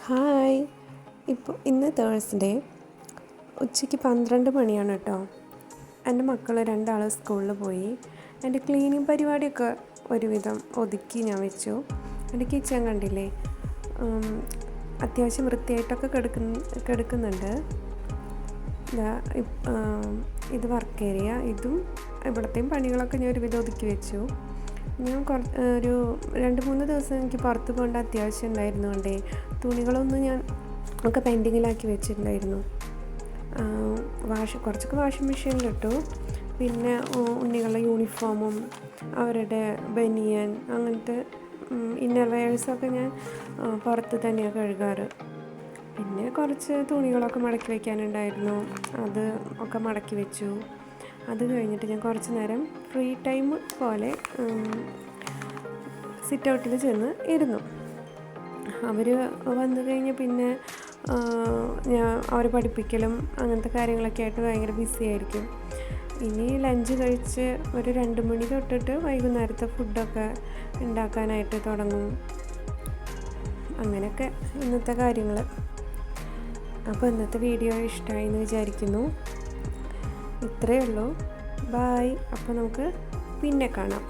Hi. ഇന്ന് Thursday ഉച്ചയ്ക്ക് 12 മണിയാണ് കേട്ടോ. എൻ്റെ മക്കൾ രണ്ടാളും സ്കൂളിൽ പോയി. എൻ്റെ ക്ലീനിങ് പരിപാടിയൊക്കെ ഒരുവിധം ഒതുക്കി ഞാൻ വെച്ചു. എൻ്റെ കിച്ചൺ കണ്ടില്ലേ, അത്യാവശ്യം വൃത്തിയായിട്ടൊക്കെ കിടക്കുന്നുണ്ട്. ഇത് വർക്ക് ഏരിയ, ഇതും ഇവിടത്തെയും പണികളൊക്കെ ഞാൻ ഒരുവിധം ഒതുക്കി വെച്ചു. ഞാൻ ഒരു 2-3 ദിവസം എനിക്ക് പുറത്ത് പോകേണ്ട അത്യാവശ്യം ഉണ്ടായിരുന്നുകൊണ്ടേ തുണികളൊന്നും ഞാൻ ഒക്കെ പെൻഡിങ്ങിലാക്കി വെച്ചിട്ടുണ്ടായിരുന്നു. കുറച്ചൊക്കെ വാഷിംഗ് മെഷീനിലിട്ടു. പിന്നെ ഉണ്ണികളുടെ യൂണിഫോമും അവരുടെ ബനിയൻ അങ്ങനത്തെ ഇന്നർ വെയേഴ്സൊക്കെ ഞാൻ പുറത്ത് തന്നെയാണ് കഴുകാറ്. പിന്നെ കുറച്ച് തുണികളൊക്കെ മടക്കി വയ്ക്കാനുണ്ടായിരുന്നു, അത് ഒക്കെ മടക്കി വെച്ചു. അത് കഴിഞ്ഞിട്ട് ഞാൻ കുറച്ച് നേരം ഫ്രീ ടൈം പോലെ സിറ്റ് ഔട്ടിൽ ചെന്ന് ഇരുന്നു. അവർ വന്നു കഴിഞ്ഞ് പിന്നെ ഞാൻ അവരെ പഠിപ്പിക്കലും അങ്ങനത്തെ കാര്യങ്ങളൊക്കെ ആയിട്ട് ഭയങ്കര ബിസി ആയിരിക്കും. ഇനി ലഞ്ച് കഴിച്ച് ഒരു 2 മണി തൊട്ടിട്ട് വൈകുന്നേരത്തെ ഫുഡൊക്കെ ഉണ്ടാക്കാനായിട്ട് തുടങ്ങും. അങ്ങനെയൊക്കെ ഇന്നത്തെ കാര്യങ്ങൾ. അപ്പോൾ ഇന്നത്തെ വീഡിയോ ഇഷ്ടമായി എന്ന് വിചാരിക്കുന്നു. ഇത്രയേ ഉള്ളൂ. ബായ്. അപ്പോൾ നമുക്ക് പിന്നെ കാണാം.